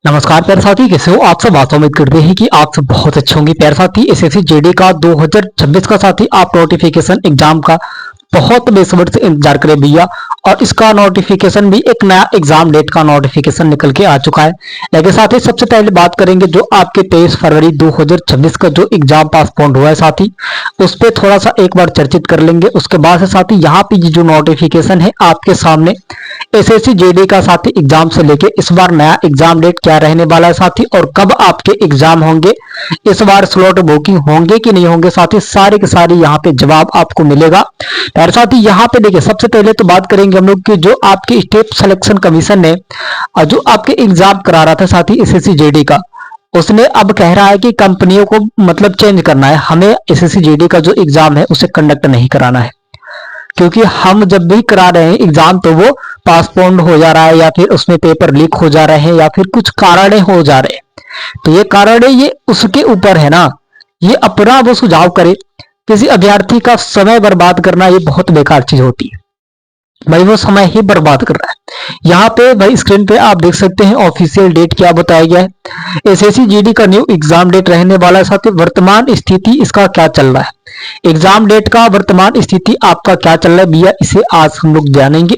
नमस्कार प्यारे साथी, कैसे हो आप सब। आशा उम्मीद करते हैं कि आप सब बहुत अच्छे होंगे। प्यारे साथी, एसएससी जेडी का 2026 का साथी आप नोटिफिकेशन एग्जाम का बहुत बेसब्री से इंतजार करें भैया। और इसका नोटिफिकेशन भी एक नया एग्जाम डेट का नोटिफिकेशन निकल के आ चुका है। लेकिन साथ ही सबसे पहले बात करेंगे जो आपके 23 फरवरी 2026 का जो एग्जाम पासपोर्ट हुआ है साथी, उस पर थोड़ा सा एक बार चर्चित कर लेंगे। उसके बाद से साथी यहाँ पे जो नोटिफिकेशन है आपके सामने एसएससी जेडी का साथी एग्जाम से लेके इस बार नया एग्जाम डेट क्या रहने वाला है साथी, और कब आपके एग्जाम होंगे, इस बार स्लॉट बुकिंग होंगे कि नहीं होंगे साथी, सारे के सारे यहाँ पे जवाब आपको मिलेगा। और साथ ही यहाँ पे देखिए, सबसे पहले तो बात करेंगे हम लोग कि जो आपके स्टेट सिलेक्शन कमीशन ने जो आपके एग्जाम करा रहा था साथी एसएससी जेडी का, उसने अब कह रहा है कि कंपनियों को मतलब चेंज करना है, हमें एसएससी जेडी का जो एग्जाम है उसे कंडक्ट नहीं कराना है। क्योंकि हम जब भी करा रहे हैं एग्जाम तो वो पासपोन हो जा रहा है, या फिर उसमें पेपर लीक हो जा रहे हैं, या फिर कुछ कारण हो जा रहे हैं। तो ये कारण ये उसके ऊपर है ना, ये अपना वो सुझाव करे। किसी अभ्यर्थी का समय बर्बाद करना ये बहुत बेकार चीज होती है भाई, वो समय ही बर्बाद कर रहा है। यहाँ पे भाई स्क्रीन पे आप देख सकते हैं ऑफिशियल डेट क्या बताया गया है। एसएससी जीडी का न्यू एग्जाम डेट रहने वाला है साथ ही वर्तमान स्थिति इसका क्या चल रहा है। एग्जाम डेट का वर्तमान स्थिति आपका क्या चल रहा है भैया, इसे आज हम लोग जानेंगे।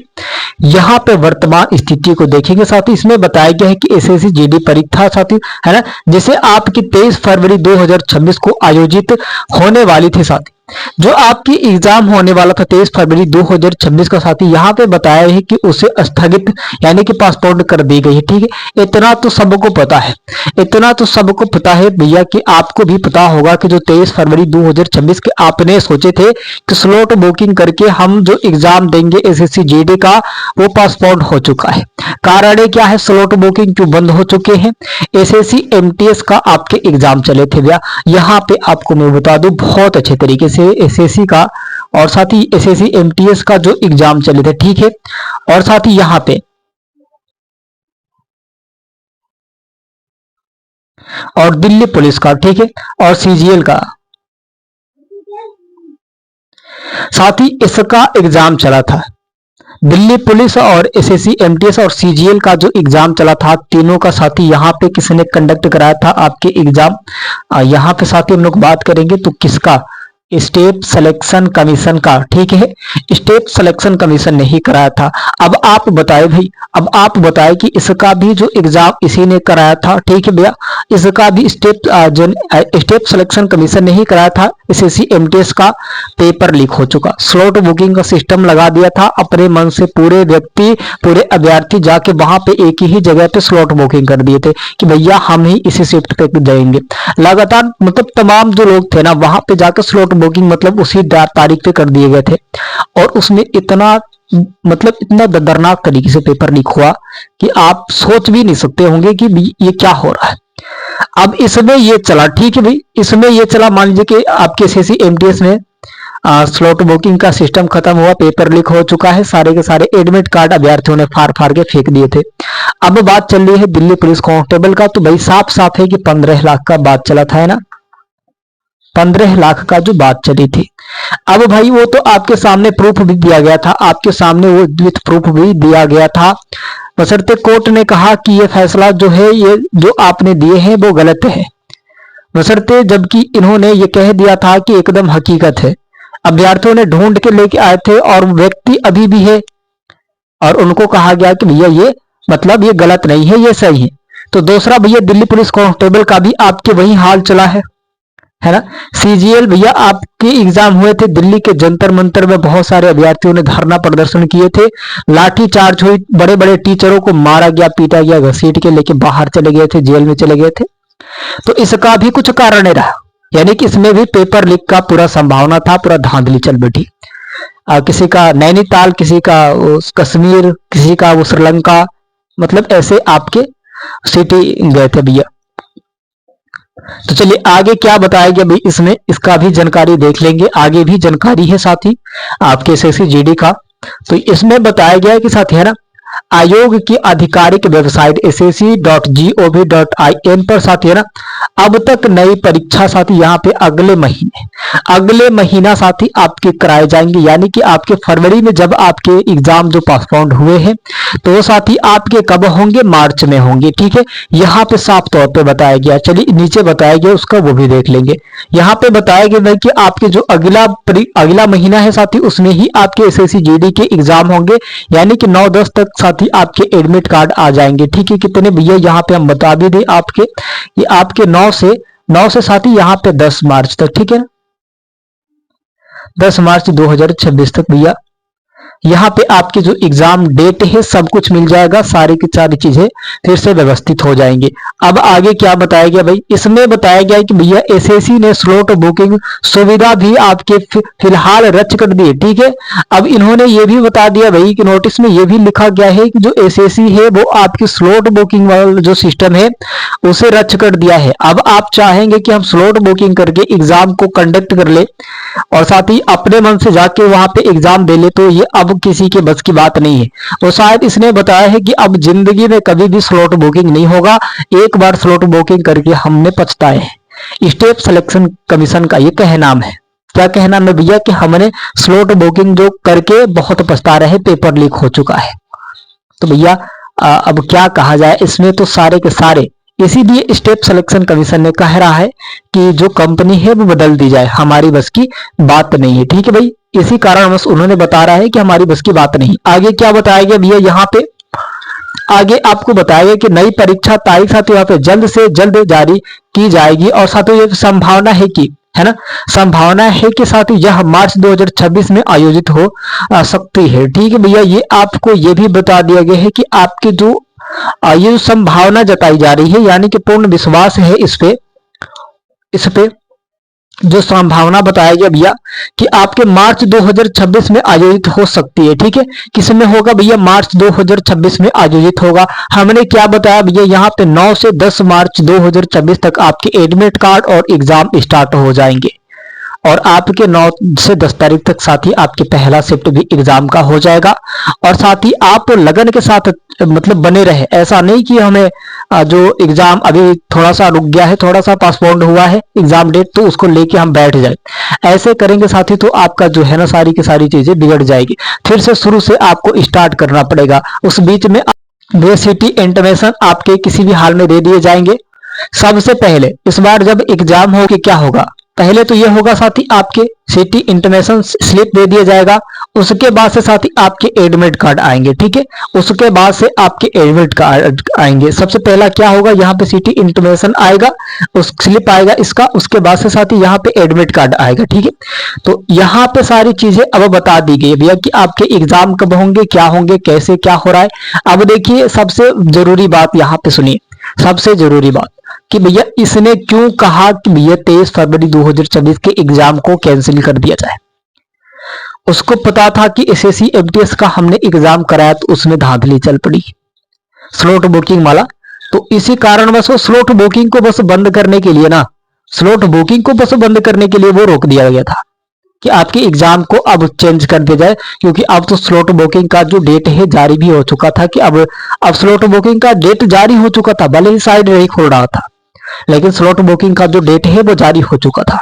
यहाँ पे वर्तमान स्थिति को देखेंगे साथ ही इसमें बताया गया है कि एसएससी जीडी परीक्षा साथी है ना, जिसे आपकी 23 फरवरी 2026 को आयोजित होने वाली थी साथी, जो आपकी एग्जाम होने वाला था 23 फरवरी 2026 का साथी, यहाँ पे बताया है कि उसे स्थगित यानी कि पासपोर्ट कर दी गई है। ठीक है, इतना तो सबको पता है, इतना तो सबको पता है भैया कि आपको भी पता होगा कि जो 23 फरवरी 2026 के आपने सोचे थे कि स्लॉट बुकिंग करके हम जो एग्जाम देंगे एसएससी जेडी का, वो पासपोर्ट हो चुका है। कारण क्या है, स्लॉट बुकिंग क्यों बंद हो चुके हैं। एसएससी एमटीएस का आपके एग्जाम चले थे भैया, यहाँ पे आपको मैं बता दूं बहुत अच्छे तरीके से एसएससी का और साथ ही एसएससी एमटीएस का जो एग्जाम चले थे। ठीक है, और साथ ही यहाँ पे और दिल्ली पुलिस का, ठीक है, और सीजीएल का साथ ही इसका एग्जाम चला था। दिल्ली पुलिस और एसएससी एमटीएस और सीजीएल का जो एग्जाम चला था, तीनों का साथी यहाँ पे किसने कंडक्ट कराया था आपके एग्जाम। यहाँ पे साथी हम लोग बात करेंगे तो किसका, स्टेट सिलेक्शन कमीशन का। ठीक है, स्टेट सिलेक्शन कमीशन ने ही कराया था। अब आप बताए भाई, अब आप बताए कि इसका भी जो एग्जाम इसी ने कराया था। ठीक है भैया, इसका भी स्टेट सिलेक्शन कमीशन ने ही कराया था। एसएससी एमटीएस का पेपर लीक हो चुका, स्लॉट बुकिंग का सिस्टम लगा दिया था अपने मन से, पूरे व्यक्ति पूरे अभ्यर्थी जाके वहां पे एक ही जगह पे स्लॉट बुकिंग कर दिए थे कि भैया हम ही इसी शिफ्ट पे जाएंगे। लगातार मतलब तमाम जो लोग थे ना वहां पे जाकर स्लॉट बुकिंग मतलब उसी तारीख पे कर दिए गए थे। और उसमें इतना मतलब इतना दर्दनाक तरीके से पेपर लीक हुआ कि आप सोच भी नहीं सकते होंगे कि ये क्या हो रहा है। अब इसमें ये चला, ठीक है भाई, इसमें ये चला, मान लीजिए कि आपके एसएससी एमटीएस में स्लॉट बुकिंग का सिस्टम खत्म हुआ, पेपर लीक हो चुका है, सारे के सारे एडमिट कार्ड अभ्यर्थियों ने फाड़ फाड़ के फेंक दिए थे। अब बात चल रही है दिल्ली पुलिस कांस्टेबल का, तो भाई साफ साफ है कि 15 लाख का बात चला था, है ना, 15 लाख का जो बात चली थी। अब भाई वो तो आपके सामने प्रूफ भी दिया गया था, आपके सामने वो विथ प्रूफ भी दिया गया था, बशर्ते कोर्ट ने कहा कि ये फैसला जो है ये जो आपने दिए हैं वो गलत है, बशर्ते जबकि इन्होंने ये कह दिया था कि एकदम हकीकत है। अभ्यर्थियों ने ढूंढ के लेके आए थे और व्यक्ति अभी भी है, और उनको कहा गया कि भैया ये मतलब ये गलत नहीं है, ये सही है। तो दूसरा भैया दिल्ली पुलिस कांस्टेबल का भी आपके वही हाल चला है ना। सीजीएल भैया आपके एग्जाम हुए थे दिल्ली के जंतर मंतर में, बहुत सारे अभ्यर्थियों ने धरना प्रदर्शन किए थे, लाठी चार्ज हुई, बड़े बड़े टीचरों को मारा गया, पीटा गया, घसीट के लेके बाहर चले गए थे, जेल में चले गए थे। तो इसका भी कुछ कारण रहा, यानी कि इसमें भी पेपर लीक का पूरा संभावना था, पूरा धांधली चल बैठी। किसी का नैनीताल, किसी का कश्मीर, किसी का वो श्रीलंका, मतलब ऐसे आपके सिटी गए थे भैया। तो चलिए आगे क्या बताया गया भाई इसमें, इसका भी जानकारी देख लेंगे, आगे भी जानकारी है साथी आपके एसएससी जीडी का। तो इसमें बताया गया है कि साथी है ना, आयोग की आधिकारिक वेबसाइट ssc.gov.in पर साथी है ना, अब तक नई परीक्षा साथी यहाँ पे अगले महीना साथी आपके कराए जाएंगे, यानी कि आपके फरवरी में जब आपके एग्जाम जो पोस्टपोन्ड हुए हैं तो वो साथी आपके कब होंगे, मार्च में होंगे। ठीक है, यहाँ पे साफ तौर पे बताया गया, चलिए नीचे बताया गया उसका वो भी देख लेंगे। यहाँ पे बताया गया भाई कि आपके जो अगला महीना है साथी उसमें ही आपके एसएससी जीडी के एग्जाम होंगे, यानी कि 9-10 तक साथी आपके एडमिट कार्ड आ जाएंगे। ठीक है, कितने भैया यहाँ पे हम बता भी दें आपके, ये आपके 9 से साथी यहाँ पे 10 मार्च तक। ठीक है, 10 मार्च 2026 तक भैया यहाँ पे आपके जो एग्जाम डेट है सब कुछ मिल जाएगा, सारी की सारी चीजें फिर से व्यवस्थित हो जाएंगी। अब आगे क्या बताया गया भाई, इसमें बताया गया है कि भैया एसएससी ने स्लॉट बुकिंग सुविधा भी आपके फिलहाल रद्द कर दी है। ठीक है, अब इन्होंने ये भी बता दिया भाई कि नोटिस में ये भी लिखा गया है कि जो एसएससी है वो आपकी स्लॉट बुकिंग वाला जो सिस्टम है उसे रद्द कर दिया है। अब आप चाहेंगे कि हम स्लॉट बुकिंग करके एग्जाम को कंडक्ट कर ले और साथ ही अपने मन से जाके वहां पे एग्जाम दे ले, तो ये अब किसी के बस की बात नहीं है। और शायद इसने बताया है कि अब जिंदगी में कभी भी स्लॉट बुकिंग नहीं होगा, एक बार स्लॉट बुकिंग करके हमने पछताए हैं। स्टेट सिलेक्शन कमीशन का ये कहनाम है, क्या कहना है भैया कि हमने स्लॉट बुकिंग जो करके बहुत पछता रहे, पेपर लीक हो चुका है। तो भैया अब क्या कहा जाए, इसमें तो सारे के सारे इसीलिए स्टेट सिलेक्शन कमीशन ने कह रहा है कि जो कंपनी है वो बदल दी जाए, हमारी बस की बात नहीं है। ठीक है भाई, इसी कारण बस उन्होंने बता रहा है कि हमारी बस की बात नहीं। आगे क्या बताया गया भैया, यहाँ पे आगे आपको बताया गया कि नई परीक्षा तारीख साथ यहाँ पे जल्द से जल्द जारी की जाएगी और साथ ही संभावना है कि, है ना, संभावना है कि साथ ही यह मार्च 2026 में आयोजित हो सकती है। ठीक है भैया, ये आपको ये भी बता दिया गया है कि आपके जो ये संभावना जताई जा रही है, यानी कि पूर्ण विश्वास है इस पे जो संभावना बताया गया भैया कि आपके मार्च 2026 में आयोजित हो सकती है। ठीक है, किसमें होगा भैया, मार्च 2026 में आयोजित होगा। हमने क्या बताया भैया, यहाँ पे 9 से 10 मार्च 2026 तक आपके एडमिट कार्ड और एग्जाम स्टार्ट हो जाएंगे और आपके 9 से 10 तारीख तक साथ ही आपके पहला शिफ्ट भी एग्जाम का हो जाएगा। और साथ ही आप लगन के साथ मतलब बने रहे, ऐसा नहीं कि हमें जो एग्जाम अभी थोड़ा सा रुक गया है, थोड़ा सा पोस्टपोन्ड हुआ है एग्जाम डेट, तो उसको लेके हम बैठ जाए, ऐसे करेंगे साथी तो आपका जो है ना सारी की सारी चीजें बिगड़ जाएगी, फिर से शुरू से आपको स्टार्ट करना पड़ेगा। उस बीच में सिटी इंटीमेशन आपके किसी भी हाल में दे दिए जाएंगे। सबसे पहले इस बार जब एग्जाम हो कि क्या होगा, पहले तो ये होगा साथी आपके सिटी इंटीमेशन स्लिप दे दिया जाएगा, उसके बाद से साथी आपके एडमिट कार्ड आएंगे। ठीक है, उसके बाद से आपके एडमिट कार्ड आएंगे। सबसे पहला क्या होगा, यहाँ पे सिटी इंटीमेशन आएगा, उस स्लिप आएगा इसका, उसके बाद से साथी यहाँ पे एडमिट कार्ड आएगा। ठीक है, तो यहाँ पे सारी चीजें अब बता दी गई भैया कि आपके एग्जाम कब होंगे, क्या होंगे, कैसे क्या हो रहा है। अब देखिए सबसे जरूरी बात यहाँ पे सुनिए, सबसे जरूरी बात कि भैया इसने क्यों कहा कि भैया 23 फरवरी 2024 के एग्जाम को कैंसिल कर दिया जाए। उसको पता था कि एसएससी एमटीएस का हमने एग्जाम कराया तो उसमें धांधली चल पड़ी स्लॉट बुकिंग वाला, तो इसी कारण बस वो स्लॉट बुकिंग को बस बंद करने के लिए ना, स्लॉट बुकिंग को बस बंद करने के लिए वो रोक दिया गया था कि आपके एग्जाम को अब चेंज कर दिया जाए, क्योंकि अब तो स्लॉट बुकिंग का जो डेट है जारी भी हो चुका था कि अब स्लॉट बुकिंग का डेट जारी हो चुका था, भले ही साइड नहीं खोल रहा था, लेकिन स्लॉट बुकिंग का जो डेट है वो जारी हो चुका था।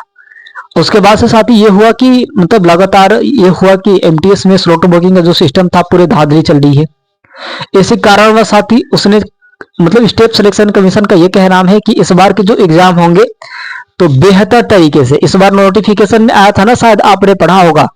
उसके बाद से साथ ही ये हुआ कि मतलब लगातार ये हुआ कि एमटीएस में स्लॉट बुकिंग का जो सिस्टम था पूरे धांधली चल रही है। इसी कारण साथ ही उसने मतलब स्टेट सिलेक्शन कमीशन का ये कहना है कि इस बार के जो एग्जाम होंगे तो बेहतर तरीके से, इस बार नोटिफिकेशन में आया था ना, शायद आपने पढ़ा होगा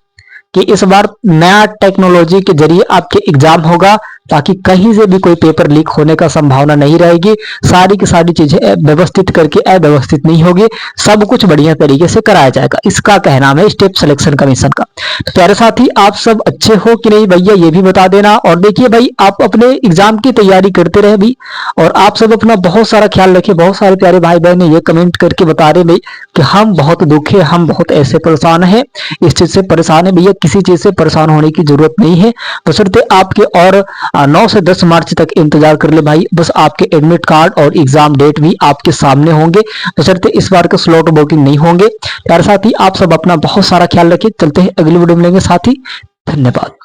कि इस बार नया टेक्नोलॉजी के जरिए आपके एग्जाम होगा ताकि कहीं से भी कोई पेपर लीक होने का संभावना नहीं रहेगी। सारी की सारी चीजें व्यवस्थित करके अव्यवस्थित नहीं होगी, सब कुछ बढ़िया तरीके से कराया जाएगा, इसका कहना है स्टेट सिलेक्शन कमीशन का। तो प्यारे साथी आप सब अच्छे हो कि नहीं भैया ये भी बता देना। और देखिए भाई आप अपने एग्जाम की तैयारी करते रहे भाई, और आप सब अपना बहुत सारा ख्याल रखें। बहुत सारे प्यारे भाई बहन ये कमेंट करके बता रहे भाई कि हम बहुत दुखी, हम बहुत ऐसे परेशान हैं, इस चीज से परेशान है। भैया किसी चीज से परेशान होने की जरूरत नहीं है, बशर्ते आपके और 9 से 10 मार्च तक इंतजार कर ले भाई, बस आपके एडमिट कार्ड और एग्जाम डेट भी आपके सामने होंगे, बशर्ते इस बार के स्लॉट बुकिंग नहीं होंगे। प्यारे साथी आप सब अपना बहुत सारा ख्याल रखिए, चलते हैं अगली वीडियो में मिलेंगे साथी, धन्यवाद।